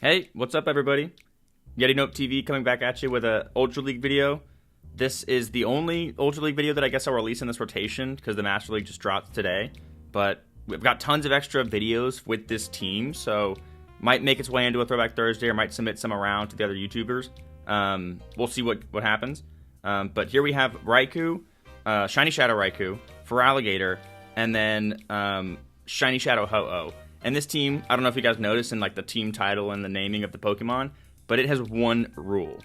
Hey, what's up, everybody? Yeti Nope TV coming back at you with a Ultra League video. This is the only Ultra League video that I guess I'll release in this rotation because the Master League just dropped today. But we've got tons of extra videos with this team, so might make its way into a Throwback Thursday or might submit some around to the other YouTubers. We'll see what happens. But here we have Raikou, Shiny Shadow Raikou, Feraligatr, and then Shiny Shadow Ho-Oh. And this team, I don't know if you guys noticed in like the team title and the naming of the Pokemon, but it has one rule.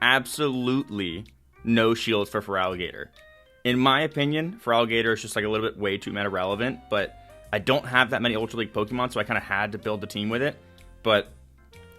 Absolutely no shields for Feraligatr. In my opinion, Feraligatr is just like a little bit way too meta relevant, but I don't have that many Ultra League Pokemon, so I kind of had to build the team with it. But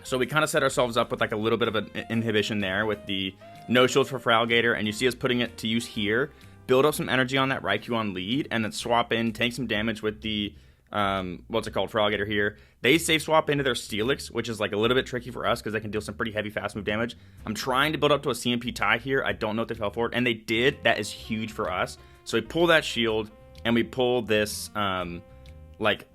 so we kind of set ourselves up with like a little bit of an inhibition there with the no shields for Feraligatr, and you see us putting it to use here. Build up some energy on that Raikou on lead, and then swap in, take some damage with the Feraligatr here. They safe swap into their Steelix, which is like a little bit tricky for us because they can deal some pretty heavy fast move damage. I'm trying to build up to a CMP tie here. I don't know if they fell for it, and they did. That is huge for us. So we pull that shield, and we pull this, like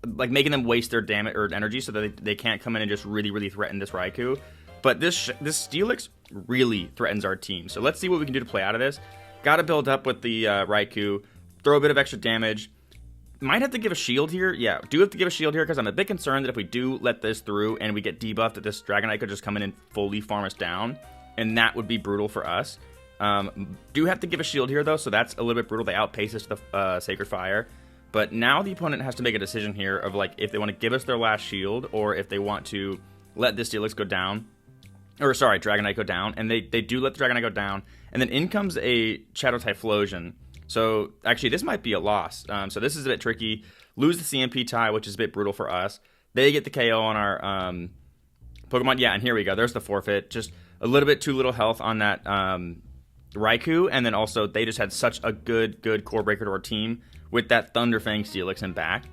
making them waste their damage or energy so that they can't come in and just really threaten this Raikou. But this Steelix really threatens our team. So let's see what we can do to play out of this. Got to build up with the Raikou, throw a bit of extra damage. Might have to give a shield here. Yeah, do have to give a shield here because I'm a bit concerned that if we do let this through and we get debuffed, that this Dragonite could just come in and fully farm us down, and that would be brutal for us. Do have to give a shield here, though, so that's a little bit brutal. They outpace us to the Sacred Fire. But now the opponent has to make a decision here of like if they want to give us their last shield or if they want to let this Steelix go down. Or, sorry, Dragonite go down. And they do let the Dragonite go down. And then in comes a Shadow Typhlosion. So, actually, this might be a loss. So, this is a bit tricky. Lose the CMP tie, which is a bit brutal for us. They get the KO on our Pokemon. Yeah, and here we go. There's the forfeit. Just a little bit too little health on that Raikou. And then also, they just had such a good core breaker to our team with that Thunderfang Steelix and back.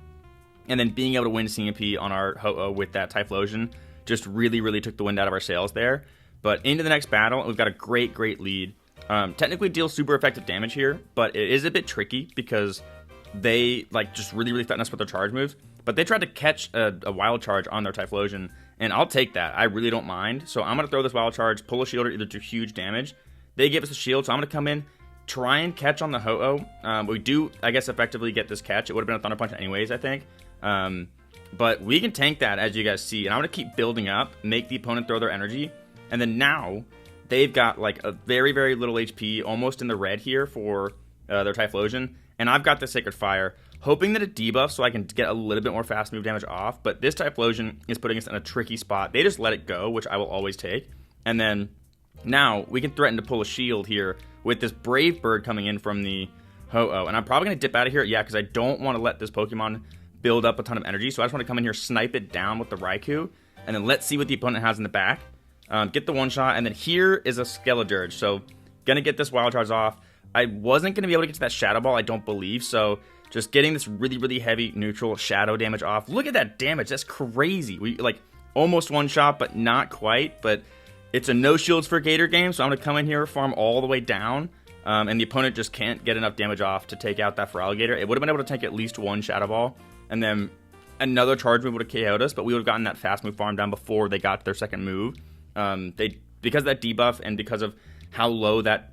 And then being able to win CMP on our Ho-Oh with that Typhlosion just really took the wind out of our sails there. But into the next battle, we've got a great lead. Technically deals super effective damage here, but it is a bit tricky because they like just really threaten us with their charge moves. But they tried to catch a wild charge on their Typhlosion, and I'll take that. I really don't mind. So I'm going to throw this wild charge, pull a shield, or either do huge damage. They give us a shield, so I'm going to come in, try and catch on the Ho-Oh. We do, I guess, effectively get this catch. It would have been a Thunder Punch anyways, I think. But we can tank that, as you guys see. And I'm going to keep building up, make the opponent throw their energy. And then now, they've got like a very little HP, almost in the red here for their Typhlosion. And I've got the Sacred Fire, hoping that it debuffs so I can get a little bit more fast move damage off. But this Typhlosion is putting us in a tricky spot. They just let it go, which I will always take. And then now we can threaten to pull a shield here with this Brave Bird coming in from the Ho-Oh. And I'm probably going to dip out of here, yeah, because I don't want to let this Pokemon build up a ton of energy. So I just want to come in here, snipe it down with the Raikou, and then let's see what the opponent has in the back. Get the one shot, and then here is a Skeledirge. So gonna get this Wild Charge off. I wasn't gonna be able to get to that Shadow Ball, I don't believe. So just getting this really heavy neutral Shadow damage off. Look at that damage, that's crazy. We like almost one shot, but not quite. But it's a no shields for Gatr game, so I'm gonna come in here, farm all the way down. And the opponent just can't get enough damage off to take out that Feraligatr. It would have been able to take at least one Shadow Ball, and then another charge move would have KO'd us, but we would have gotten that fast move farm down before they got to their second move. Because of that debuff and because of how low that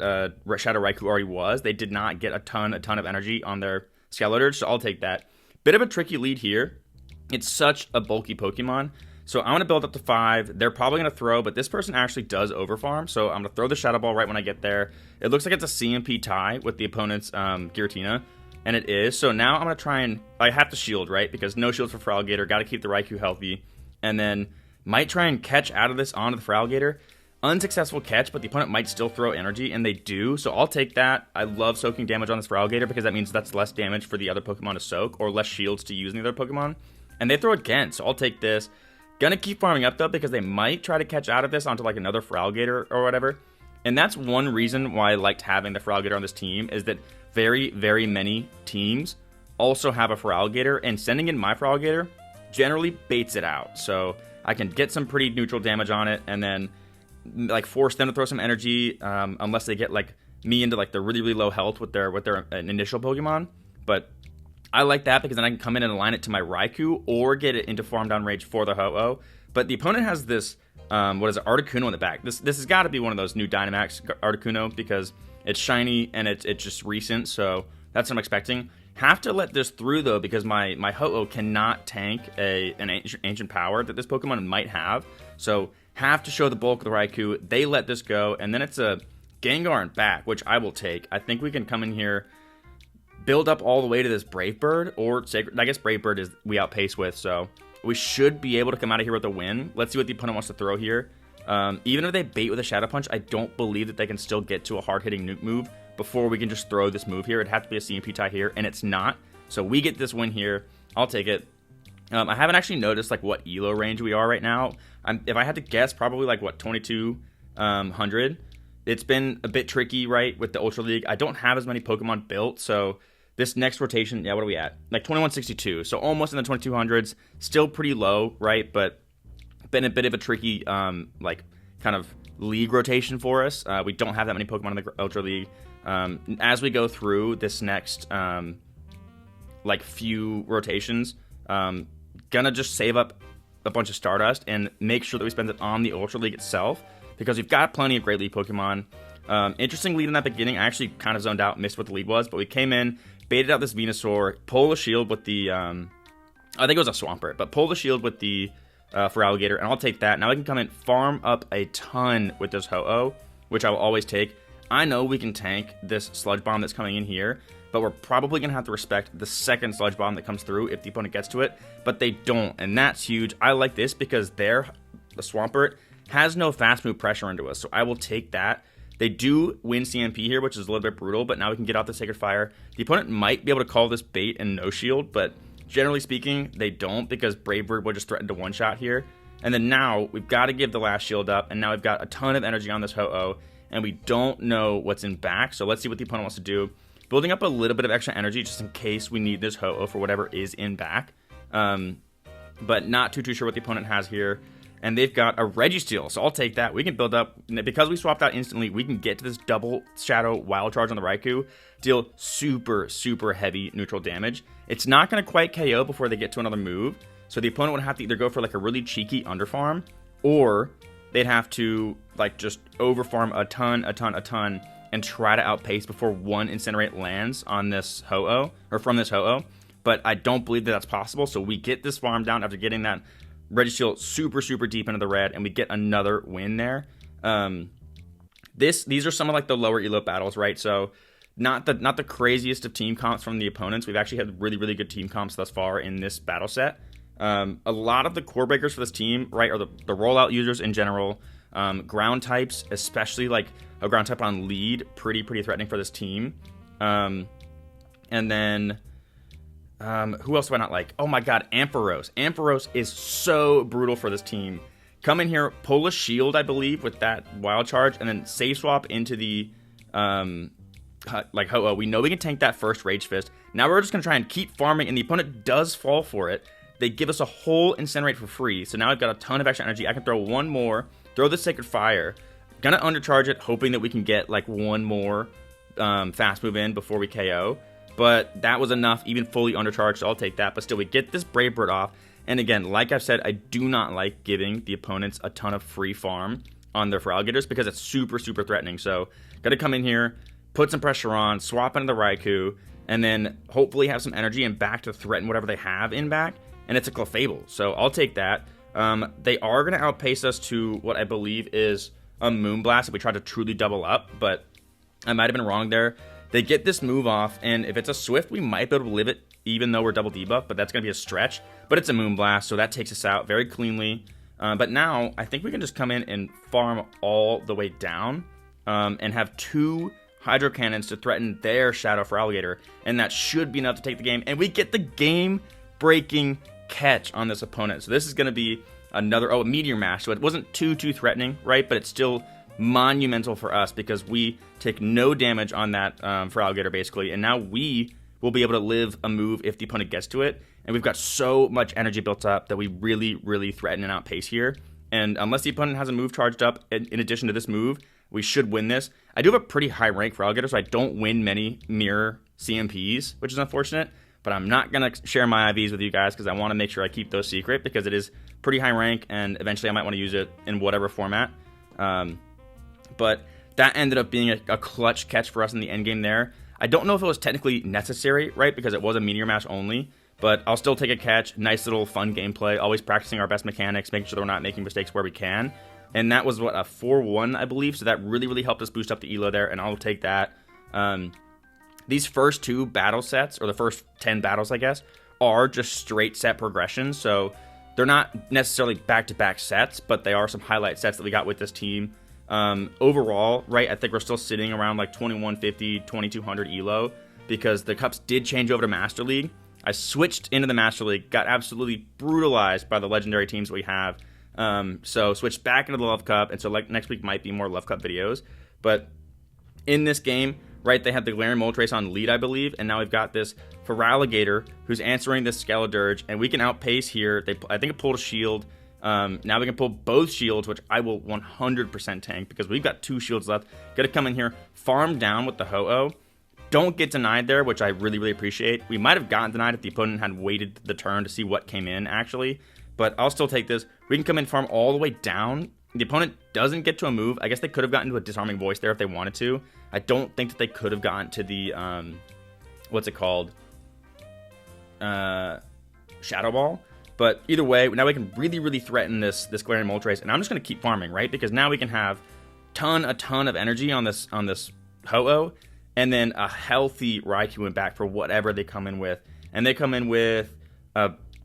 Shadow Raikou already was, they did not get a ton of energy on their Skeledirge, so I'll take that. Bit of a tricky lead here. It's such a bulky Pokemon, so I'm going to build up to 5. They're probably going to throw, but this person actually does overfarm, so I'm going to throw the Shadow Ball right when I get there. It looks like it's a CMP tie with the opponent's Giratina, and it is. So now I'm going to try and... I have to shield, right? Because no shields for Feraligatr. Got to keep the Raikou healthy. And then might try and catch out of this onto the Feraligatr. Unsuccessful catch, but the opponent might still throw energy, and they do. So I'll take that. I love soaking damage on this Feraligatr because that means that's less damage for the other Pokemon to soak, or less shields to use in the other Pokemon. And they throw again, so I'll take this. Gonna keep farming up, though, because they might try to catch out of this onto, like, another Feraligatr or whatever. And that's one reason why I liked having the Feraligatr on this team, is that very many teams also have a Feraligatr, and sending in my Feraligatr generally baits it out. So I can get some pretty neutral damage on it, and then like force them to throw some energy, unless they get like me into like the really low health with their initial Pokemon. But I like that because then I can come in and align it to my Raikou or get it into farm down range for the Ho-Oh. But the opponent has this, what is it, Articuno in the back. This has got to be one of those new Dynamax Articuno because it's shiny and it's just recent, so that's what I'm expecting. Have to let this through, though, because my Ho-Oh cannot tank an ancient power that this Pokemon might have. So have to show the bulk of the Raikou. They let this go, and then it's a Gengar and back, which I will take. I think we can come in here, build up all the way to this Brave Bird, or Sacred. I guess Brave Bird is we outpace with, so we should be able to come out of here with a win. Let's see what the opponent wants to throw here. Even if they bait with a Shadow Punch, I don't believe that they can still get to a hard-hitting nuke move before we can just throw this move here. It'd have to be a CMP tie here, and it's not. So we get this win here. I'll take it. I haven't actually noticed like what ELO range we are right now. If I had to guess, probably like what 2200. It's been a bit tricky, right, with the Ultra League. I don't have as many Pokemon built, so this next rotation, yeah, what are we at? Like 2162, so almost in the 2200s. Still pretty low, right, but been a bit of a tricky, like, kind of league rotation for us. We don't have that many Pokemon in the Ultra League. As we go through this next, like, few rotations, gonna just save up a bunch of Stardust and make sure that we spend it on the Ultra League itself, because we've got plenty of great league Pokemon. Interesting lead in that beginning. I actually kind of zoned out, missed what the lead was, but we came in, baited out this Venusaur, pull the shield with the, I think it was a Swampert, but pull the shield with the Feraligatr, and I'll take that. Now I can come in, farm up a ton with this Ho-Oh, which I will always take. I know we can tank this Sludge Bomb that's coming in here, but we're probably going to have to respect the second Sludge Bomb that comes through if the opponent gets to it, but they don't, and that's huge. I like this because the Swampert has no fast move pressure into us, so I will take that. They do win CMP here, which is a little bit brutal, but now we can get out the Sacred Fire. The opponent might be able to call this bait and no shield, but generally speaking, they don't, because Brave Bird will just threaten to one-shot here. And then now, we've got to give the last shield up, and now we've got a ton of energy on this Ho-Oh, and we don't know what's in back, so let's see what the opponent wants to do. Building up a little bit of extra energy just in case we need this Ho-Oh for whatever is in back. But not too sure what the opponent has here. And they've got a Registeel, so I'll take that. We can build up, because we swapped out instantly, we can get to this double Shadow Wild Charge on the Raikou, deal super, super heavy neutral damage. It's not going to quite KO before they get to another move, so the opponent would have to either go for like a really cheeky underfarm, or they'd have to like just overfarm a ton, and try to outpace before one Incinerate lands on this Ho-Oh, or from this Ho-Oh. But I don't believe that that's possible, so we get this farm down after getting that Registeel super, super deep into the red, and we get another win there. These are some of like the lower elo battles, right? So not the craziest of team comps from the opponents. We've actually had really, really good team comps thus far in this battle set. A lot of the core breakers for this team, right, are the rollout users in general. Ground types, especially like a ground type on lead, pretty threatening for this team. And then who else do I not like? Oh my god, Ampharos. Ampharos is so brutal for this team. Come in here, pull a shield, I believe, with that Wild Charge, and then save swap into the like Ho-Oh. We know we can tank that first Rage Fist. Now we're just going to try and keep farming, and the opponent does fall for it. They give us a whole Incinerate for free, so now I've got a ton of extra energy. I can throw one more, throw the Sacred Fire. Gonna undercharge it, hoping that we can get like one more fast move in before we KO. But that was enough, even fully undercharged, so I'll take that. But still, we get this Brave Bird off. And again, like I've said, I do not like giving the opponents a ton of free farm on their Feraligatrs because it's super, super threatening. So, gotta come in here, put some pressure on, swap into the Raikou, and then hopefully have some energy and back to threaten whatever they have in back. And it's a Clefable, so I'll take that. They are gonna outpace us to what I believe is a Moonblast if we try to truly double up, but I might have been wrong there. They get this move off, and if it's a Swift, we might be able to live it, even though we're double debuff, but that's going to be a stretch. But it's a Moonblast, so that takes us out very cleanly. But now, I think we can just come in and farm all the way down, and have two Hydro Cannons to threaten their Shadow Feraligatr, and that should be enough to take the game. And we get the game-breaking catch on this opponent. So this is going to be another, a Meteor Mash, so it wasn't too threatening, right? But it's still monumental for us because we take no damage on that Feraligatr basically, and now we will be able to live a move if the opponent gets to it, and we've got so much energy built up that we really threaten and outpace here. And unless the opponent has a move charged up in addition to this move, we should win this. I do have a pretty high rank Feraligatr, so I don't win many mirror CMPs, which is unfortunate, but I'm not going to share my IVs with you guys because I want to make sure I keep those secret because it is pretty high rank, and eventually I might want to use it in whatever format. But that ended up being a clutch catch for us in the end game there. I don't know if it was technically necessary, right, because it was a meteor mash only, but I'll still take a catch. Nice little fun gameplay, always practicing our best mechanics, making sure that we're not making mistakes where we can. And that was, what, a 4-1, I believe, so that really, really helped us boost up the elo there, and I'll take that. These first 2 battle sets, or the first 10 battles, I guess, are just straight set progressions, so they're not necessarily back-to-back sets, but they are some highlight sets that we got with this team. Overall, right, I think we're still sitting around like 2150, 2200 elo, because the cups did change over to Master League. I switched into the Master League, got absolutely brutalized by the legendary teams we have, so switched back into the Love Cup, and so like next week might be more Love Cup videos. But in this game, right, they had the Glaring Moltres on lead, I believe, and now we've got this Feraligatr who's answering this Skeledirge, and we can outpace here. I think it pulled a shield. Now we can pull both shields, which I will 100% tank because we've got 2 shields left. Gotta come in here, farm down with the Ho-Oh. Don't get denied there, which I really, really appreciate. We might have gotten denied if the opponent had waited the turn to see what came in, actually. But I'll still take this. We can come in, farm all the way down. The opponent doesn't get to a move. I guess they could have gotten to a Disarming Voice there if they wanted to. I don't think that they could have gotten to the, what's it called? Shadow Ball. But either way, now we can really, really threaten this Glaring Moltres, and I'm just going to keep farming, right? Because now we can have a ton of energy on this Ho-Oh, and then a healthy Raikou in back for whatever they come in with. And they come in with,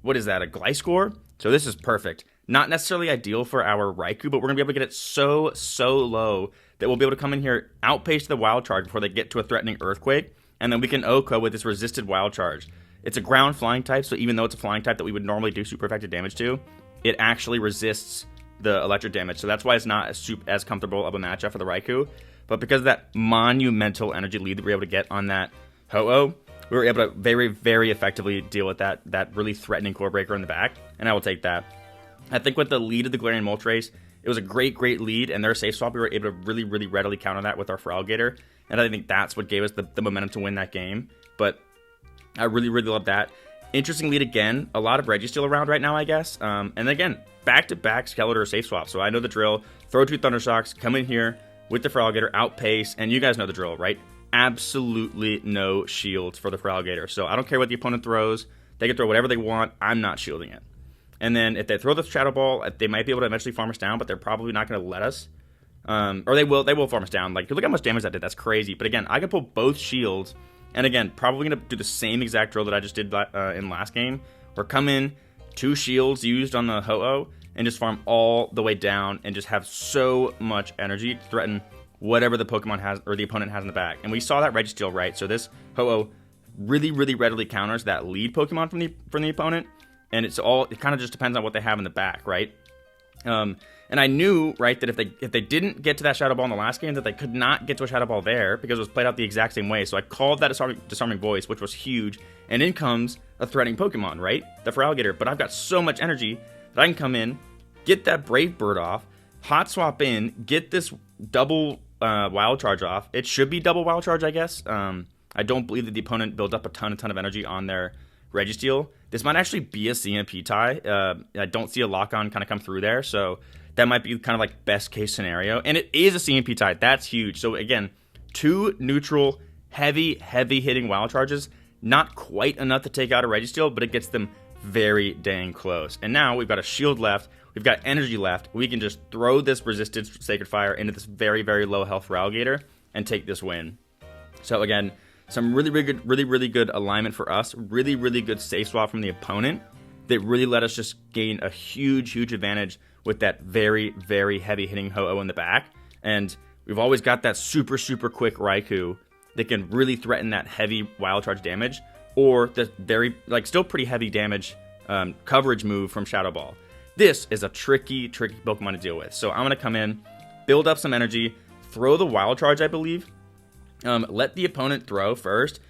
what is that, a Gliscor? So this is perfect. Not necessarily ideal for our Raikou, but we're going to be able to get it so low that we'll be able to come in here, outpace the Wild Charge before they get to a threatening Earthquake, and then we can OHKO with this resisted Wild Charge. It's a ground flying type, so even though it's a flying type that we would normally do super effective damage to, it actually resists the electric damage. So that's why it's not as comfortable of a matchup for the Raikou. But because of that monumental energy lead that we were able to get on that Ho-Oh, we were able to very, very effectively deal with that really threatening Core Breaker in the back, and I will take that. I think with the lead of the Glaring Moltres, it was a great lead, and their safe swap, we were able to really, really readily counter that with our Feraligatr, and I think that's what gave us the momentum to win that game. But I really, really love that. Interesting lead again. A lot of Registeel around right now, I guess. And again, back-to-back Skeletor safe swap. So I know the drill. Throw 2 Thundershocks, come in here with the Feraligatr, outpace, and you guys know the drill, right? Absolutely no shields for the Feraligatr. So I don't care what the opponent throws. They can throw whatever they want. I'm not shielding it. And then if they throw the Shadow Ball, they might be able to eventually farm us down, but they're probably not going to let us. Or they will farm us down. Like, look how much damage that did. That's crazy. But again, I can pull both shields. And again, probably going to do the same exact drill that I just did in last game. Or come in, 2 shields used on the Ho-Oh, and just farm all the way down and just have so much energy to threaten whatever the Pokemon has or the opponent has in the back. And we saw that Registeel, right? So this Ho-Oh really, really readily counters that lead Pokemon from the opponent. And it kind of just depends on what they have in the back, right? And I knew, right, that if they didn't get to that Shadow Ball in the last game, that they could not get to a Shadow Ball there because it was played out the exact same way. So I called that Disarming Voice, which was huge. And in comes a threatening Pokemon, right? The Feraligatr. But I've got so much energy that I can come in, get that Brave Bird off, Hot Swap in, get this double Wild Charge off. It should be double Wild Charge, I guess. I don't believe that the opponent built up a ton of energy on their Registeel. This might actually be a CMP tie. I don't see a lock-on kind of come through there, so that might be kind of like best case scenario. And it is a CMP tie. That's huge. So again, 2 neutral, heavy hitting Wild Charges. Not quite enough to take out a Registeel, but it gets them very dang close. And now we've got a shield left. We've got energy left. We can just throw this resisted Sacred Fire into this very, very low health Feraligatr and take this win. So again, some really good alignment for us. Really good safe swap from the opponent that really let us just gain a huge advantage with that very heavy hitting Ho-Oh in the back. And we've always got that super quick Raikou that can really threaten that heavy Wild Charge damage, or the very, still pretty heavy damage coverage move from Shadow Ball. This is a tricky Pokemon to deal with. So I'm going to come in, build up some energy, throw the Wild Charge, I believe. Let the opponent throw first,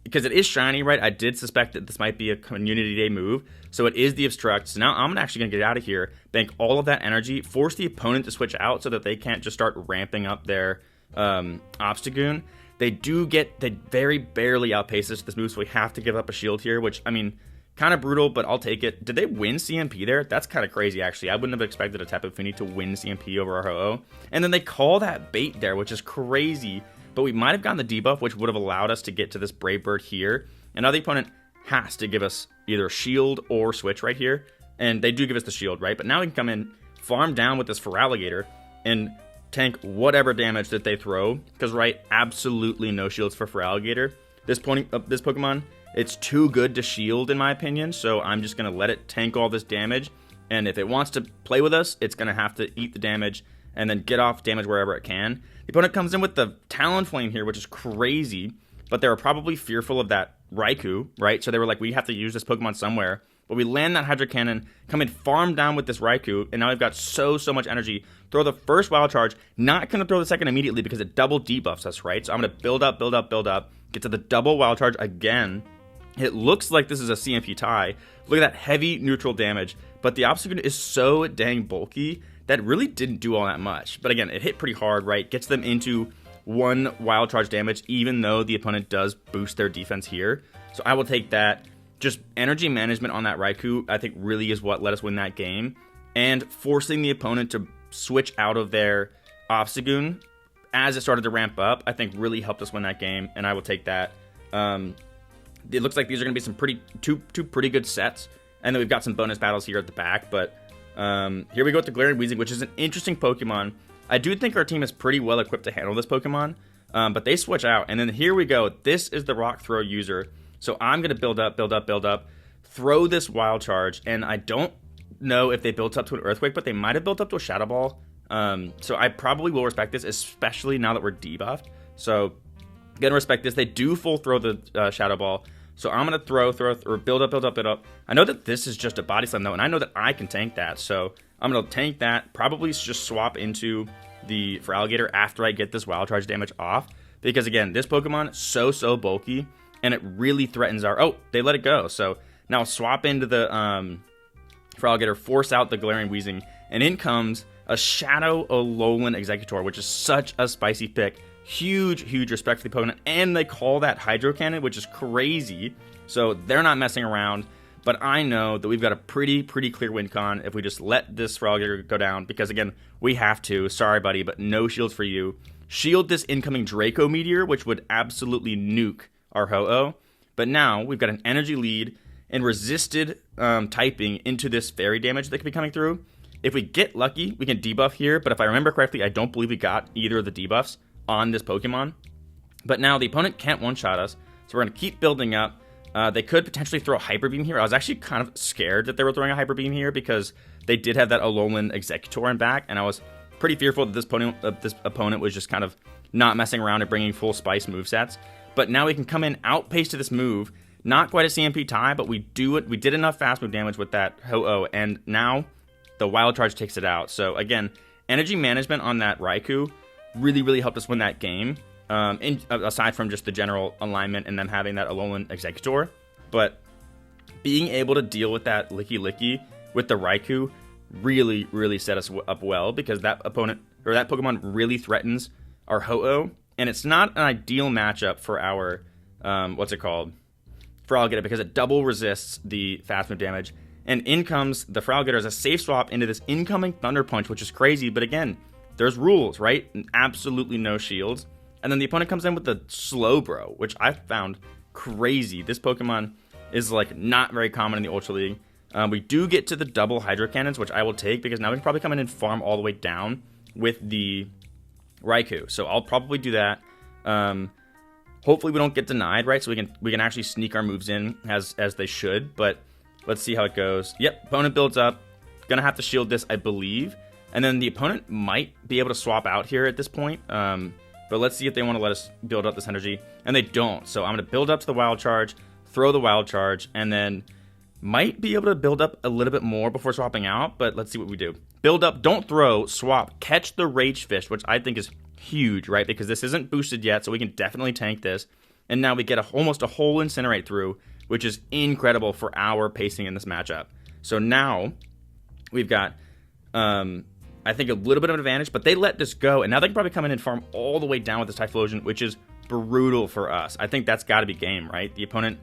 because it is shiny, right? I did suspect that this might be a Community Day move, so it is the Obstruct. So now I'm actually going to get out of here, bank all of that energy, force the opponent to switch out so that they can't just start ramping up their Obstagoon. They very barely outpace us this move, so we have to give up a shield here, which, I mean, kind of brutal, but I'll take it. Did they win CMP there? That's kind of crazy, actually. I wouldn't have expected a Tapu Fini to win CMP over our Ho-Oh. And then they call that bait there, which is crazy. But we might have gotten the debuff, which would have allowed us to get to this Brave Bird here. And now the opponent has to give us either a shield or switch right here. And they do give us the shield, right? But now we can come in, farm down with this Feraligatr, and tank whatever damage that they throw. Because, right, absolutely no shields for Feraligatr. This Pokemon, it's too good to shield, in my opinion. So I'm just going to let it tank all this damage. And if it wants to play with us, it's going to have to eat the damage and then get off damage wherever it can. The opponent comes in with the Talonflame here, which is crazy. But they were probably fearful of that Raikou, right? So they were like, we have to use this Pokemon somewhere. But we land that Hydro Cannon, come in, farm down with this Raikou, and now we've got so much energy. Throw the first Wild Charge, not going to throw the second immediately because it double debuffs us, right? So I'm going to build up, get to the double Wild Charge again. It looks like this is a CMP tie. Look at that heavy neutral damage. But the Obstagoon is so dang bulky that really didn't do all that much. But again, it hit pretty hard, right? Gets them into 1 Wild Charge damage, even though the opponent does boost their defense here. So I will take that. Just energy management on that Raikou, I think, really is what let us win that game. And forcing the opponent to switch out of their Obstagoon as it started to ramp up, I think really helped us win that game, and I will take that. It looks like these are going to be some two pretty good sets, and then we've got some bonus battles here at the back, but here we go with the Galarian Weezing, which is an interesting Pokemon. I do think our team is pretty well equipped to handle this Pokemon, but they switch out, and then here we go. This is the Rock Throw user, so I'm going to build up, throw this Wild Charge, and I don't know if they built up to an Earthquake, but they might have built up to a Shadow Ball, so I probably will respect this, especially now that we're debuffed, so gonna respect this. They do full throw the Shadow Ball, so I'm gonna throw or build up. I know that this is just a Body Slam though, and I know that I can tank that, so I'm gonna tank that. Probably just swap into the Feraligatr after I get this Wild Charge damage off, because again, this Pokemon so bulky, and it really threatens our. Oh, they let it go. So now swap into the Feraligatr, force out the Galarian Weezing, and in comes a Shadow Alolan Executor, which is such a spicy pick. Huge respect for the opponent, and they call that Hydro Cannon, which is crazy. So they're not messing around, but I know that we've got a pretty clear win con if we just let this Feraligatr go down, because again, we have to. Sorry, buddy, but no shields for you. Shield this incoming Draco Meteor, which would absolutely nuke our Ho-Oh, but now we've got an energy lead and resisted typing into this fairy damage that could be coming through. If we get lucky, we can debuff here, but if I remember correctly, I don't believe we got either of the debuffs on this Pokemon. But now the opponent can't one-shot us, so we're going to keep building up. They could potentially throw a Hyper Beam here. I was actually kind of scared that they were throwing a Hyper Beam here because they did have that Alolan Executor in back, and I was pretty fearful that this opponent was just kind of not messing around and bringing full spice movesets. But now we can come in, outpace to this move. Not quite a CMP tie, but we did enough fast move damage with that Ho-Oh, and now the Wild Charge takes it out. So again, energy management on that Raikou really helped us win that game, aside from just the general alignment and them having that Alolan Executor. But being able to deal with that Licky with the Raikou really set us up well, because that opponent, or that Pokemon, really threatens our Ho-Oh, and it's not an ideal matchup for our Feraligatr, because it double resists the fast move damage. And in comes the Feraligatr as a safe swap into this incoming Thunder Punch, which is crazy, but again, there's rules, right? And absolutely no shields. And then the opponent comes in with the Slowbro, which I found crazy. This Pokemon is like not very common in the Ultra League. We do get to the double Hydro Cannons, which I will take, because now we can probably come in and farm all the way down with the Raikou. So I'll probably do that. Hopefully we don't get denied, right? So we can actually sneak our moves in as they should. But let's see how it goes. Yep, opponent builds up. Gonna have to shield this, I believe. And then the opponent might be able to swap out here at this point. But let's see if they want to let us build up this energy. And they don't. So I'm going to build up to the Wild Charge, throw the Wild Charge, and then might be able to build up a little bit more before swapping out. But let's see what we do. Build up, don't throw, swap, catch the Rage Fish, which I think is huge, right? Because this isn't boosted yet, so we can definitely tank this. And now we get almost a whole Incinerate through, which is incredible for our pacing in this matchup. So now we've got I think a little bit of an advantage, but they let this go, and now they can probably come in and farm all the way down with this Typhlosion, which is brutal for us. I think that's got to be game, right? The opponent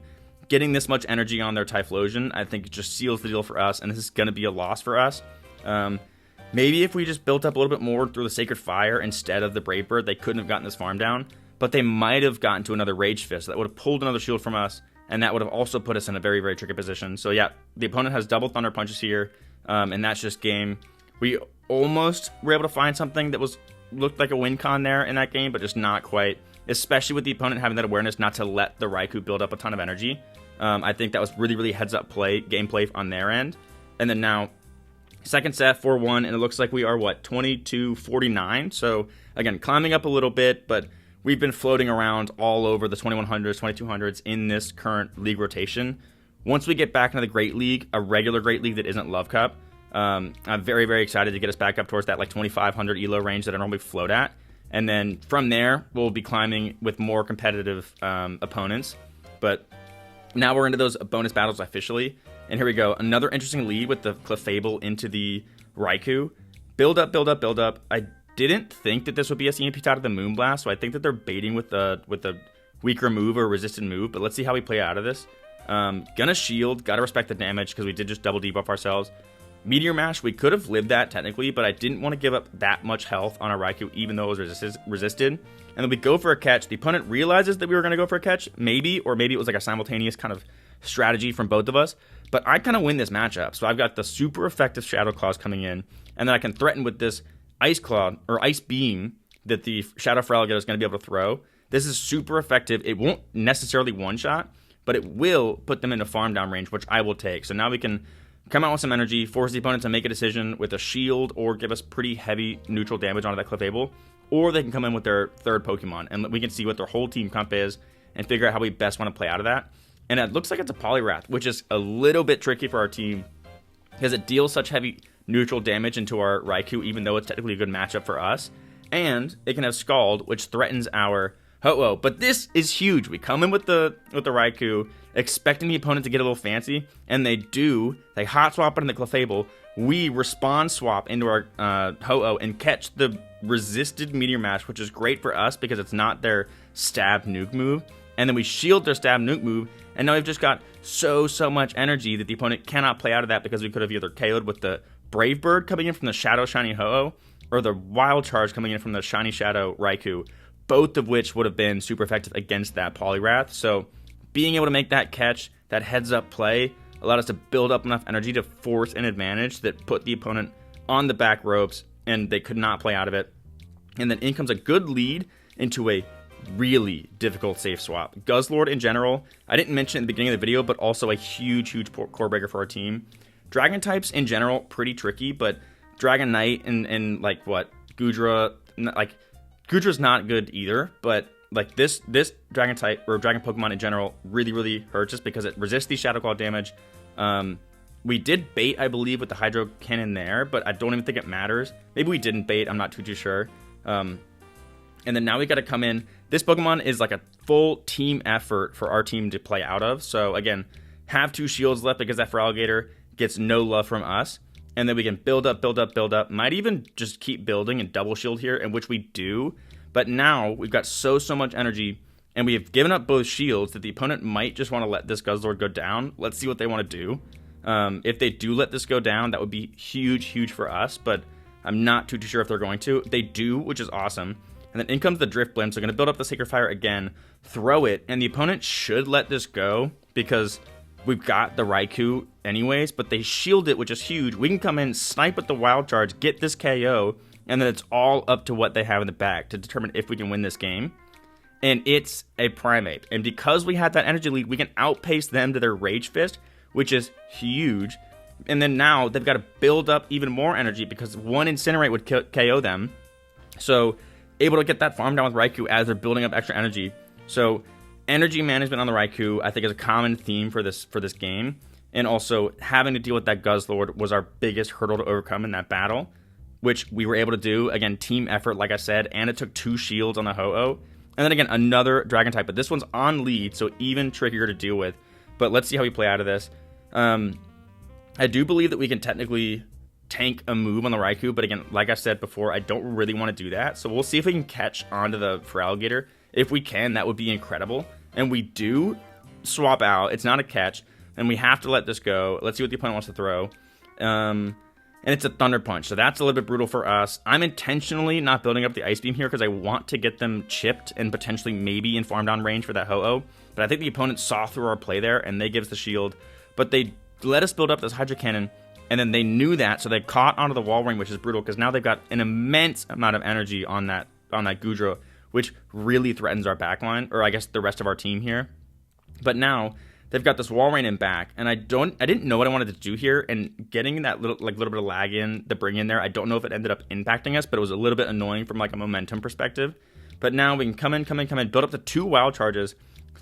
getting this much energy on their Typhlosion, I think it just seals the deal for us, and this is going to be a loss for us. Maybe if we just built up a little bit more through the Sacred Fire instead of the Brave Bird, they couldn't have gotten this farm down, but they might have gotten to another Rage Fist. That would have pulled another shield from us, and that would have also put us in a very, very tricky position. So yeah, the opponent has double Thunder Punches here, and that's just game. We almost were able to find something that looked like a win con there in that game, but just not quite, especially with the opponent having that awareness not to let the Raikou build up a ton of energy. I think that was really, really heads-up gameplay on their end. And then now, second set, 4-1, and it looks like we are, 22-49? So, again, climbing up a little bit, but we've been floating around all over the 2100s, 2200s in this current league rotation. Once we get back into the Great League, a regular Great League that isn't Love Cup, I'm very, very excited to get us back up towards that 2500 elo range that I normally float at. And then from there, we'll be climbing with more competitive opponents. But now we're into those bonus battles officially. And here we go. Another interesting lead with the Clefable into the Raikou. Build up, build up, build up. I didn't think that this would be a CMP out of the Moonblast, so I think that they're baiting with the weaker move or resisted move. But let's see how we play out of this. Gonna shield. Gotta respect the damage because we did just double debuff ourselves. Meteor Mash, we could have lived that technically, but I didn't want to give up that much health on a Raikou even though it was resisted. And then we go for a catch. The opponent realizes that we were going to go for a catch, maybe, or maybe it was like a simultaneous kind of strategy from both of us. But I kind of win this matchup. So I've got the super effective Shadow Claws coming in, and then I can threaten with this Ice Claw or Ice Beam that the Shadow Feraligatr is going to be able to throw. This is super effective. It won't necessarily one-shot, but it will put them into farm down range, which I will take. So now we can come out with some energy, force the opponent to make a decision with a shield or give us pretty heavy neutral damage onto that Clefable, or they can come in with their third Pokemon, and we can see what their whole team comp is and figure out how we best want to play out of that. And it looks like it's a Poliwrath, which is a little bit tricky for our team because it deals such heavy neutral damage into our Raikou, even though it's technically a good matchup for us. And it can have Scald, which threatens our Ho-Oh. But this is huge. We come in with the Raikou, expecting the opponent to get a little fancy, and they do. They hot swap it in the Clefable. We respawn swap into our Ho-Oh and catch the resisted Meteor Mash, which is great for us because it's not their stab nuke move. And then we shield their stab nuke move, and now we've just got so much energy that the opponent cannot play out of that because we could have either KO'd with the Brave Bird coming in from the Shadow Shiny Ho-Oh or the Wild Charge coming in from the Shiny Shadow Raikou, both of which would have been super effective against that Poliwrath. So being able to make that catch, that heads-up play, allowed us to build up enough energy to force an advantage that put the opponent on the back ropes, and they could not play out of it. And then in comes a good lead into a really difficult safe swap. Guzzlord in general, I didn't mention at the beginning of the video, but also a huge core breaker for our team. Dragon types in general, pretty tricky, but Dragon Knight and like what, Goodra, like Goodra's not good either, but like this Dragon type or Dragon Pokemon in general really hurts us because it resists the Shadow Claw damage. We did bait, I believe, with the Hydro Cannon there, but I don't even think it matters. Maybe we didn't bait, I'm not too sure. And then now we got to come in. This Pokemon is like a full team effort for our team to play out of. So again, have 2 shields left because that Feraligatr gets no love from us. And then we can build up. Might even just keep building and double shield here, in which we do. But now we've got so much energy, and we have given up both shields that the opponent might just want to let this Guzzlord go down. Let's see what they want to do. If they do let this go down, that would be huge for us. But I'm not too sure if they're going to. They do, which is awesome. And then in comes the Drift Blim, so going to build up the Sacred Fire again, throw it, and the opponent should let this go because we've got the Raikou anyways, but they shield it, which is huge. We can come in, snipe with the Wild Charge, get this KO, and then it's all up to what they have in the back to determine if we can win this game. And it's a Primeape. And because we had that energy lead, we can outpace them to their Rage Fist, which is huge. And then now they've got to build up even more energy because one Incinerate would KO them. So able to get that farm down with Raikou as they're building up extra energy. So energy management on the Raikou, I think, is a common theme for this game. And also having to deal with that Guzzlord was our biggest hurdle to overcome in that battle, which we were able to do. Again, team effort, like I said, and it took 2 shields on the Ho-Oh. And then again, another Dragon type, but this one's on lead, so even trickier to deal with. But let's see how we play out of this. I do believe that we can technically tank a move on the Raikou, but again, like I said before, I don't really want to do that. So we'll see if we can catch onto the Feraligatr If we can, that would be incredible. And we do swap out. It's not a catch. And we have to let this go. Let's see what the opponent wants to throw. And it's a Thunder Punch. So that's a little bit brutal for us. I'm intentionally not building up the Ice Beam here because I want to get them chipped and potentially maybe in farm down range for that Ho-Oh. But I think the opponent saw through our play there and they give us the shield. But they let us build up this Hydro Cannon. And then they knew that, so they caught onto the wall ring, which is brutal because now they've got an immense amount of energy on that Goodra, which really threatens our backline, or I guess the rest of our team here. But now they've got this wall rain in back, and I didn't know what I wanted to do here, and getting that little bit of lag in, the bring in there, I don't know if it ended up impacting us, but it was a little bit annoying from like a momentum perspective. But now we can come in, build up to 2 wild charges,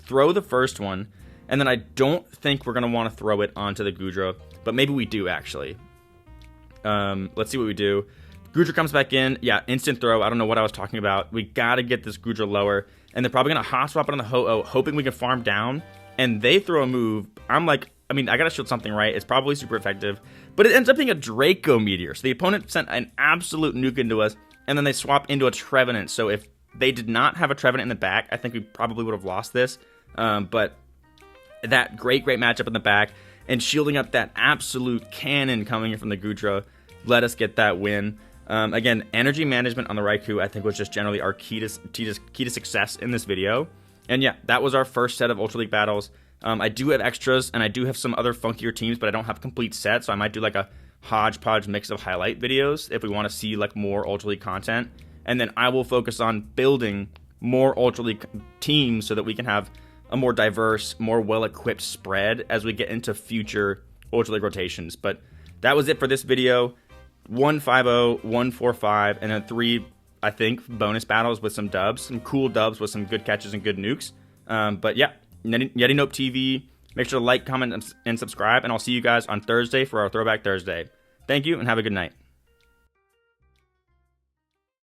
throw the first one, and then I don't think we're gonna want to throw it onto the Goodra, but maybe we do actually. Let's see what we do. Goodra comes back in. Yeah, instant throw. I don't know what I was talking about. We got to get this Goodra lower. And they're probably going to hot swap it on the Ho-Oh, hoping we can farm down. And they throw a move. I'm like, I mean, I got to shield something right. It's probably super effective. But it ends up being a Draco Meteor. So the opponent sent an absolute nuke into us. And then they swap into a Trevenant. So if they did not have a Trevenant in the back, I think we probably would have lost this. But that great matchup in the back. And shielding up that absolute cannon coming in from the Goodra let us get that win. Again, energy management on the Raikou, I think, was just generally our key to success in this video. And yeah, that was our first set of Ultra League battles. I do have extras, and I do have some other funkier teams, but I don't have a complete set, so I might do like a hodgepodge mix of highlight videos if we want to see like more Ultra League content. And then I will focus on building more Ultra League teams so that we can have a more diverse, more well-equipped spread as we get into future Ultra League rotations. But that was it for this video. 1-5-0, 1-4-5, and then 3, I think, bonus battles with some dubs, some cool dubs with some good catches and good nukes. But yeah, Yeti Nope TV. Make sure to like, comment, and subscribe, and I'll see you guys on Thursday for our Throwback Thursday. Thank you, and have a good night.